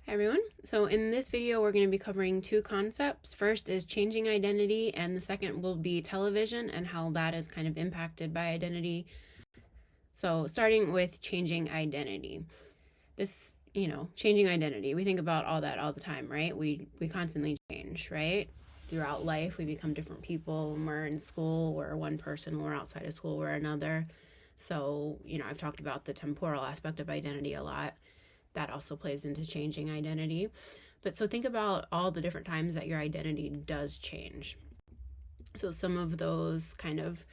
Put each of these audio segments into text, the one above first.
Hi everyone. So in this video, we're going to be covering two concepts. First is changing identity, and the second will be television and how that is kind of impacted by identity. So starting with changing identity. Changing identity, we think about all that all the time, right? We constantly change, right? Throughout life, we become different people. When we're in school, we're one person. When we're outside of school, we're another. So, I've talked about the temporal aspect of identity a lot. That also plays into changing identity. But so think about all the different times that your identity does change. So some of those kind of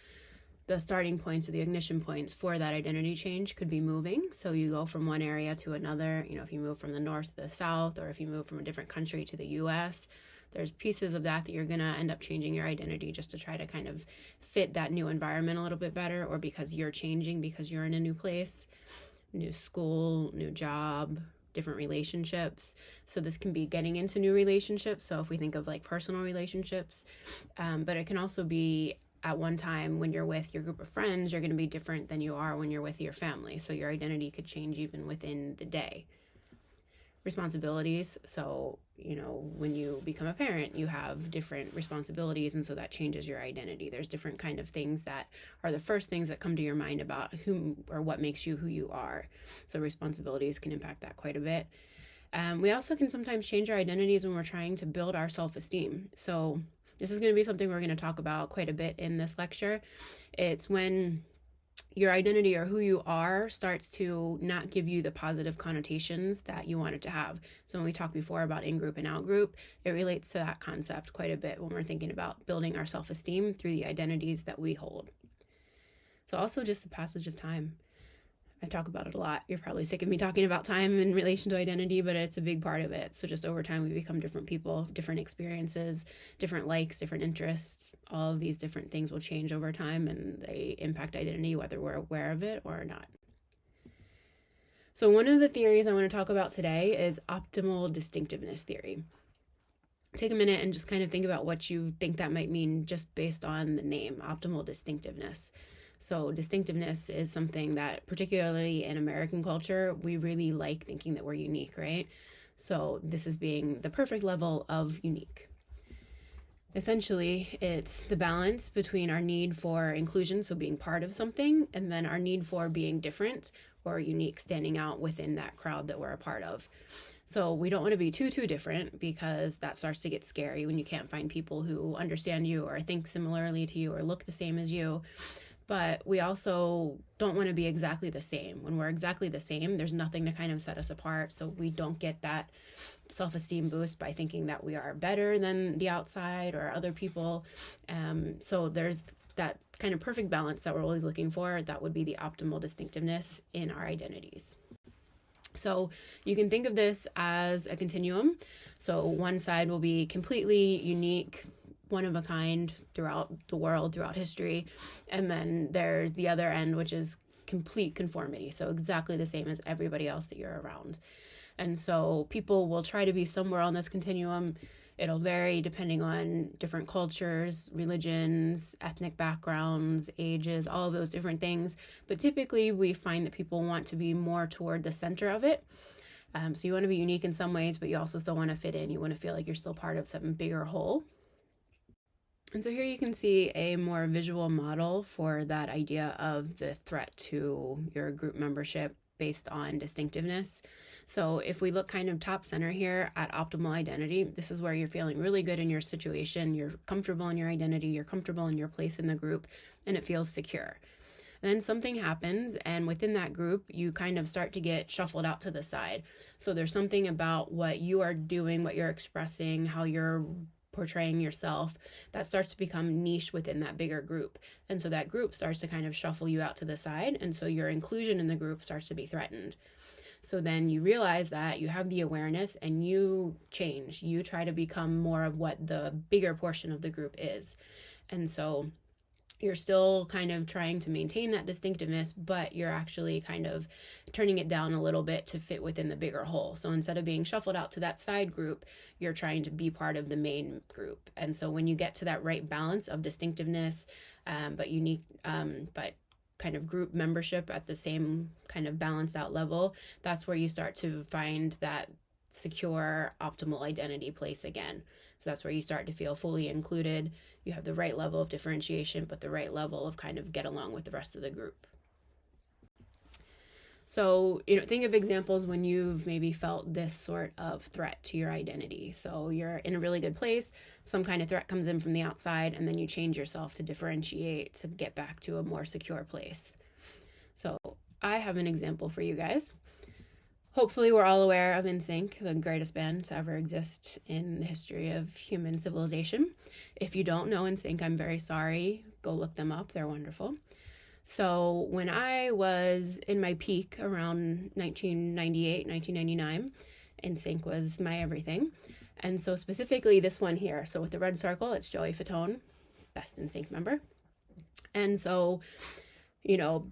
the starting points or the ignition points for that identity change could be moving. So you go from one area to another, if you move from the north to the south, or if you move from a different country to the US, there's pieces of that you're going to end up changing your identity just to try to kind of fit that new environment a little bit better, or because you're changing because you're in a new place, new school, new job, different relationships. So this can be getting into new relationships. So if we think of like personal relationships, but it can also be at one time when you're with your group of friends, you're going to be different than you are when you're with your family. So your identity could change even within the day. Responsibilities. So, when you become a parent, you have different responsibilities, and so that changes your identity. There's different kind of things that are the first things that come to your mind about who or what makes you who you are. So responsibilities can impact that quite a bit. We also can sometimes change our identities when we're trying to build our self-esteem. So this is going to be something we're going to talk about quite a bit in this lecture. It's when your identity or who you are starts to not give you the positive connotations that you want it to have. So when we talked before about in-group and out-group, it relates to that concept quite a bit when we're thinking about building our self-esteem through the identities that we hold. So also just the passage of time. I talk about it a lot. You're probably sick of me talking about time in relation to identity, but it's a big part of it. So just over time, we become different people, different experiences, different likes, different interests. All of these different things will change over time, and they impact identity whether we're aware of it or not. So one of the theories I want to talk about today is optimal distinctiveness theory. Take a minute and just kind of think about what you think that might mean just based on the name, optimal distinctiveness. So distinctiveness is something that, particularly in American culture, we really like thinking that we're unique, right? So this is being the perfect level of unique. Essentially, it's the balance between our need for inclusion, so being part of something, and then our need for being different or unique, standing out within that crowd that we're a part of. So we don't want to be too different, because that starts to get scary when you can't find people who understand you or think similarly to you or look the same as you. But we also don't want to be exactly the same. When we're exactly the same, there's nothing to kind of set us apart. So we don't get that self-esteem boost by thinking that we are better than the outside or other people. So there's that kind of perfect balance that we're always looking for. That would be the optimal distinctiveness in our identities. So you can think of this as a continuum. So one side will be completely unique, one of a kind throughout the world, throughout history. And then there's the other end, which is complete conformity. So exactly the same as everybody else that you're around. And so people will try to be somewhere on this continuum. It'll vary depending on different cultures, religions, ethnic backgrounds, ages, all of those different things. But typically we find that people want to be more toward the center of it. So you want to be unique in some ways, but you also still want to fit in. You want to feel like you're still part of some bigger whole. And so here you can see a more visual model for that idea of the threat to your group membership based on distinctiveness. So if we look kind of top center here at optimal identity, this is where you're feeling really good in your situation, you're comfortable in your identity, you're comfortable in your place in the group, and it feels secure. And then something happens, and within that group, you kind of start to get shuffled out to the side. So there's something about what you are doing, what you're expressing, how you're portraying yourself, that starts to become niche within that bigger group. And so that group starts to kind of shuffle you out to the side. And so your inclusion in the group starts to be threatened. So then you realize that you have the awareness and you change. You try to become more of what the bigger portion of the group is. And so you're still kind of trying to maintain that distinctiveness, but you're actually kind of turning it down a little bit to fit within the bigger whole. So instead of being shuffled out to that side group, you're trying to be part of the main group. And so when you get to that right balance of distinctiveness, but unique, but kind of group membership at the same kind of balanced out level, that's where you start to find that secure, optimal identity place again. So that's where you start to feel fully included. You have the right level of differentiation, but the right level of kind of get along with the rest of the group. So, think of examples when you've maybe felt this sort of threat to your identity. So you're in a really good place, some kind of threat comes in from the outside, and then you change yourself to differentiate, to get back to a more secure place. So I have an example for you guys. Hopefully we're all aware of NSYNC, the greatest band to ever exist in the history of human civilization. If you don't know NSYNC, I'm very sorry. Go look them up. They're wonderful. So when I was in my peak around 1998, 1999, NSYNC was my everything. And so specifically this one here, so with the red circle, it's Joey Fatone, best NSYNC member. And so,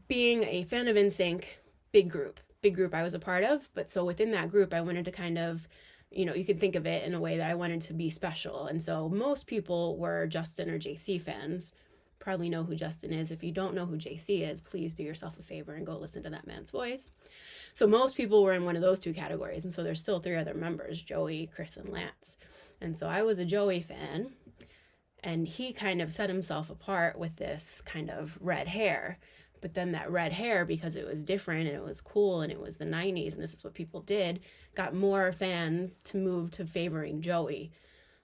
being a fan of NSYNC, big group I was a part of. But so within that group, I wanted to kind of, you could think of it in a way that I wanted to be special. And so most people were Justin or JC fans. Probably know who Justin is. If you don't know who JC is, please do yourself a favor and go listen to that man's voice. So most people were in one of those two categories. And so there's still 3 other members, Joey, Chris, and Lance. And so I was a Joey fan, and he kind of set himself apart with this kind of red hair. But then that red hair, because it was different and it was cool and it was the 90s and this is what people did, got more fans to move to favoring Joey.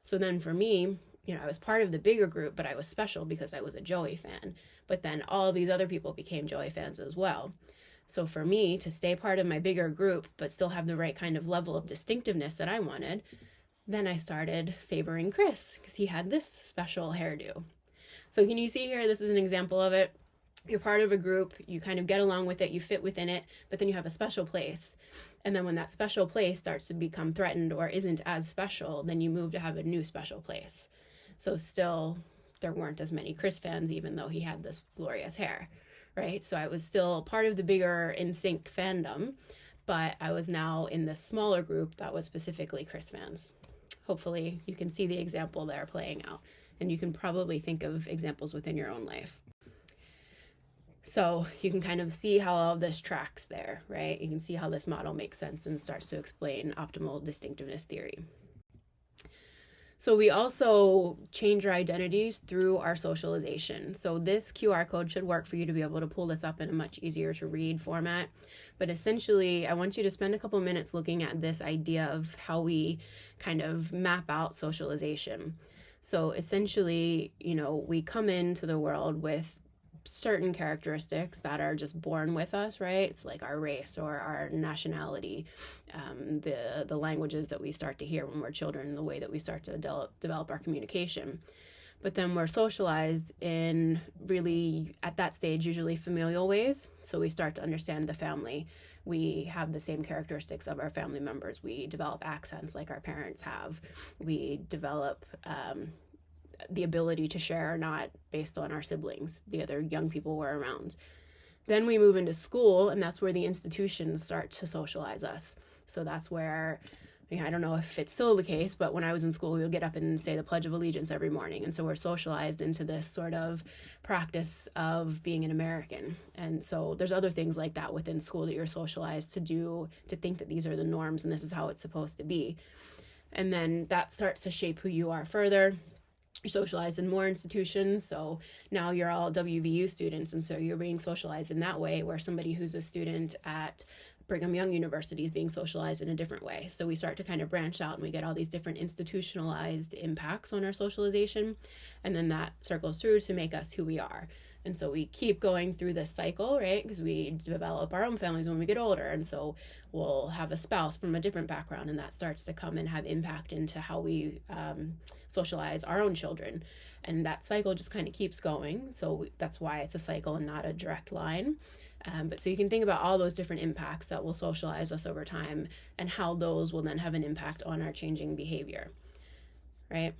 So then for me, I was part of the bigger group, but I was special because I was a Joey fan. But then all of these other people became Joey fans as well. So for me to stay part of my bigger group, but still have the right kind of level of distinctiveness that I wanted, then I started favoring Chris because he had this special hairdo. So can you see here, this is an example of it. You're part of a group, you kind of get along with it, you fit within it, but then you have a special place. And then when that special place starts to become threatened or isn't as special, then you move to have a new special place. So still, there weren't as many Chris fans, even though he had this glorious hair, right? So I was still part of the bigger NSYNC fandom, but I was now in this smaller group that was specifically Chris fans. Hopefully you can see the example there playing out, and you can probably think of examples within your own life. So you can kind of see how all of this tracks there, right? You can see how this model makes sense and starts to explain optimal distinctiveness theory. So we also change our identities through our socialization. So this QR code should work for you to be able to pull this up in a much easier to read format. But essentially, I want you to spend a couple minutes looking at this idea of how we kind of map out socialization. So essentially, we come into the world with certain characteristics that are just born with us, right? It's like our race or our nationality, the languages that we start to hear when we're children, the way that we start to develop our communication. But then we're socialized in really, at that stage, usually familial ways. So we start to understand the family. We have the same characteristics of our family members. We develop accents like our parents have. We develop the ability to share or not based on our siblings, the other young people we're around. Then we move into school, and that's where the institutions start to socialize us. So that's where, I don't know if it's still the case, but when I was in school, we would get up and say the Pledge of Allegiance every morning. And so we're socialized into this sort of practice of being an American. And so there's other things like that within school that you're socialized to do, to think that these are the norms and this is how it's supposed to be. And then that starts to shape who you are further. You're socialized in more institutions, so now you're all WVU students, and so you're being socialized in that way, where somebody who's a student at Brigham Young University is being socialized in a different way. So we start to kind of branch out, and we get all these different institutionalized impacts on our socialization, and then that circles through to make us who we are. And so we keep going through this cycle, right? Because we develop our own families when we get older. And so we'll have a spouse from a different background, and that starts to come and have impact into how we socialize our own children. And that cycle just kind of keeps going. So that's why it's a cycle and not a direct line. But so you can think about all those different impacts that will socialize us over time and how those will then have an impact on our changing behavior, right?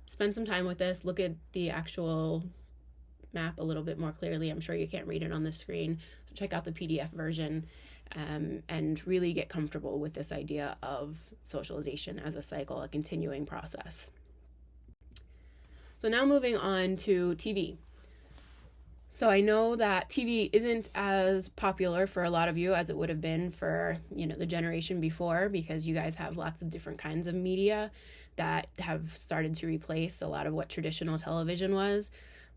Spend some time with this. Look at the actual map a little bit more clearly. I'm sure you can't read it on the screen. So check out the PDF version and really get comfortable with this idea of socialization as a cycle, a continuing process. So now moving on to TV. So I know that TV isn't as popular for a lot of you as it would have been for, the generation before, because you guys have lots of different kinds of media that have started to replace a lot of what traditional television was.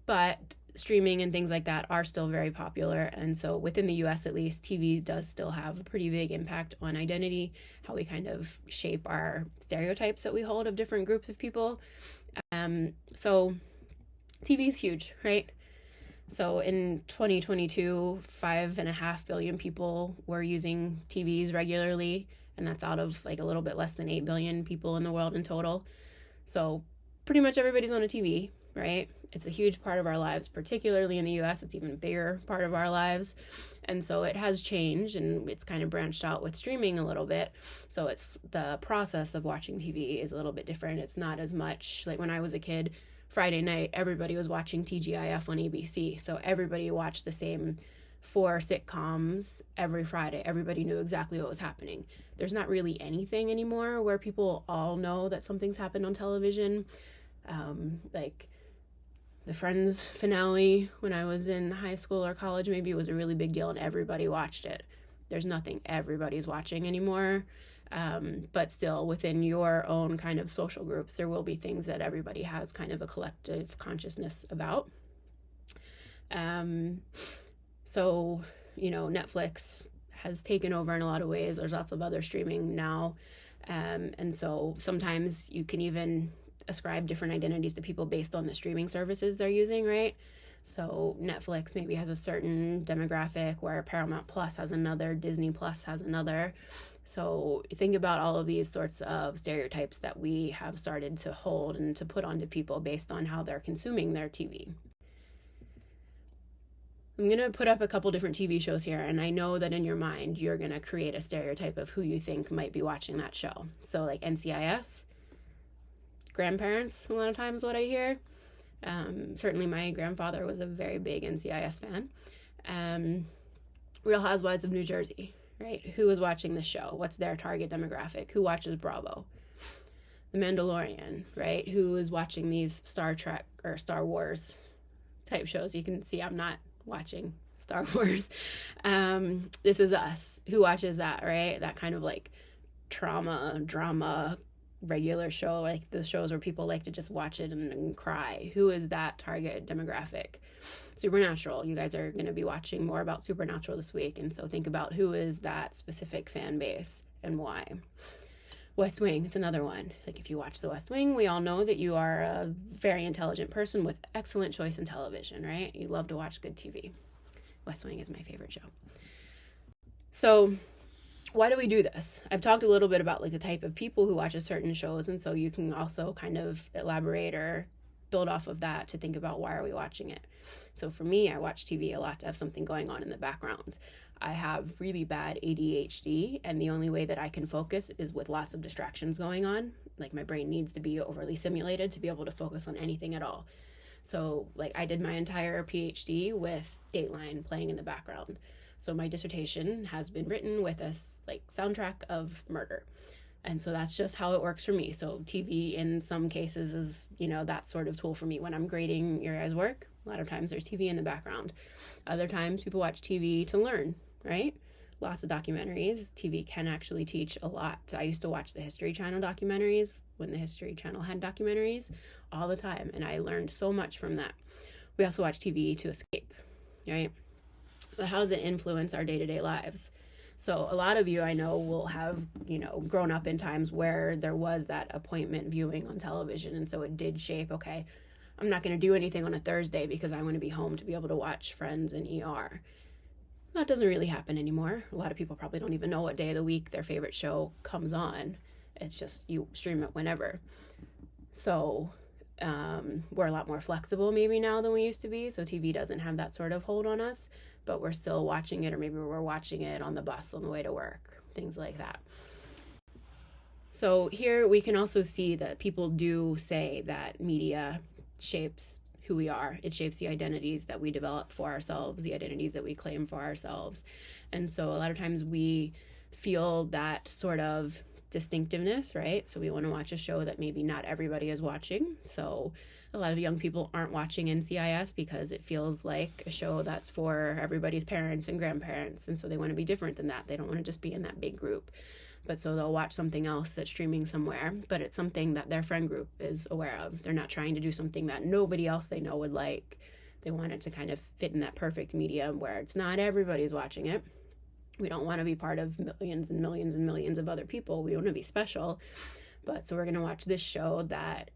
But streaming and things like that are still very popular. And so within the US at least, TV does still have a pretty big impact on identity, how we kind of shape our stereotypes that we hold of different groups of people. So TV is huge, right? So in 2022, 5.5 billion people were using TVs regularly, and that's out of like a little bit less than 8 billion people in the world in total. So pretty much everybody's on a TV, right? It's a huge part of our lives, particularly in the US. It's even a bigger part of our lives. And so it has changed, and it's kind of branched out with streaming a little bit. So it's the process of watching TV is a little bit different. It's not as much like when I was a kid. Friday night, everybody was watching TGIF on ABC. So everybody watched the same 4 sitcoms every Friday. Everybody knew exactly what was happening. There's not really anything anymore where people all know that something's happened on television. Like the Friends finale when I was in high school or college, maybe it was a really big deal and everybody watched it. There's nothing everybody's watching anymore. But still, within your own kind of social groups, there will be things that everybody has kind of a collective consciousness about. So, Netflix has taken over in a lot of ways. There's lots of other streaming now. And so sometimes you can even ascribe different identities to people based on the streaming services they're using, right? So Netflix maybe has a certain demographic, where Paramount Plus has another, Disney Plus has another. So think about all of these sorts of stereotypes that we have started to hold and to put onto people based on how they're consuming their TV. I'm going to put up a couple different TV shows here, and I know that in your mind you're going to create a stereotype of who you think might be watching that show. So like NCIS, grandparents, a lot of times what I hear. Certainly my grandfather was a very big NCIS fan. Real Housewives of New Jersey, right? Who is watching the show? What's their target demographic? Who watches Bravo? The Mandalorian, right? Who is watching these Star Trek or Star Wars type shows? You can see I'm not watching Star Wars. This Is Us. Who watches that, right? That kind of like trauma, drama, regular show, like the shows where people like to just watch it and cry. Who is that target demographic? Supernatural. You guys are going to be watching more about Supernatural this week, and so think about who is that specific fan base and why. West Wing, it's another one. Like if you watch The West Wing, we all know that you are a very intelligent person with excellent choice in television, right? You love to watch good TV. West Wing is my favorite show. So why do we do this? I've talked a little bit about like the type of people who watch certain shows, and so you can also kind of elaborate or build off of that to think about why are we watching it. So for me, I watch TV a lot to have something going on in the background. I have really bad ADHD, and the only way that I can focus is with lots of distractions going on. Like my brain needs to be overly stimulated to be able to focus on anything at all. So like I did my entire PhD with Dateline playing in the background. So my dissertation has been written with a like soundtrack of murder. And so that's just how it works for me. So TV in some cases is, that sort of tool for me when I'm grading your guys' work. A lot of times there's TV in the background. Other times people watch TV to learn, right? Lots of documentaries. TV can actually teach a lot. I used to watch the History Channel documentaries when the History Channel had documentaries all the time, and I learned so much from that. We also watch TV to escape, right? But how does it influence our day-to-day lives? So a lot of you I know will have, grown up in times where there was that appointment viewing on television. And so it did shape, okay, I'm not going to do anything on a Thursday because I want to be home to be able to watch Friends and ER. That doesn't really happen anymore. A lot of people probably don't even know what day of the week their favorite show comes on. It's just you stream it whenever. So we're a lot more flexible maybe now than we used to be. So TV doesn't have that sort of hold on us, but we're still watching it, or maybe we're watching it on the bus on the way to work, things like that. So here we can also see that people do say that media shapes who we are. It shapes the identities that we develop for ourselves, the identities that we claim for ourselves. And so a lot of times we feel that sort of distinctiveness, right? So we want to watch a show that maybe not everybody is watching. So a lot of young people aren't watching NCIS because it feels like a show that's for everybody's parents and grandparents. And so they want to be different than that. They don't want to just be in that big group. But so they'll watch something else that's streaming somewhere, but it's something that their friend group is aware of. They're not trying to do something that nobody else they know would like. They want it to kind of fit in that perfect medium where it's not everybody's watching it. We don't want to be part of millions and millions and millions of other people. We want to be special. But so we're going to watch this show that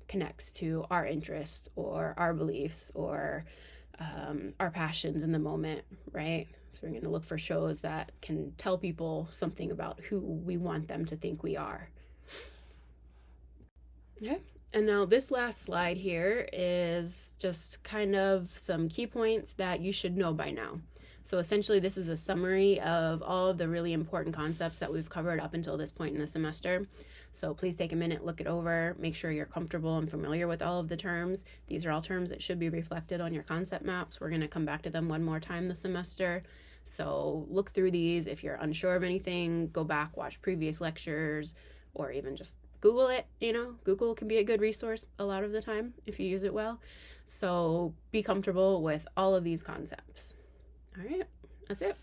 connects to our interests or our beliefs or our passions in the moment, right? So we're going to look for shows that can tell people something about who we want them to think we are. Okay. And now this last slide here is just kind of some key points that you should know by now. So essentially this is a summary of all of the really important concepts that we've covered up until this point in the semester. So please take a minute, look it over, make sure you're comfortable and familiar with all of the terms. These are all terms that should be reflected on your concept maps. We're going to come back to them one more time this semester. So look through these. If you're unsure of anything, go back, watch previous lectures, or even just Google it. Google can be a good resource a lot of the time if you use it well. So be comfortable with all of these concepts. All right, that's it.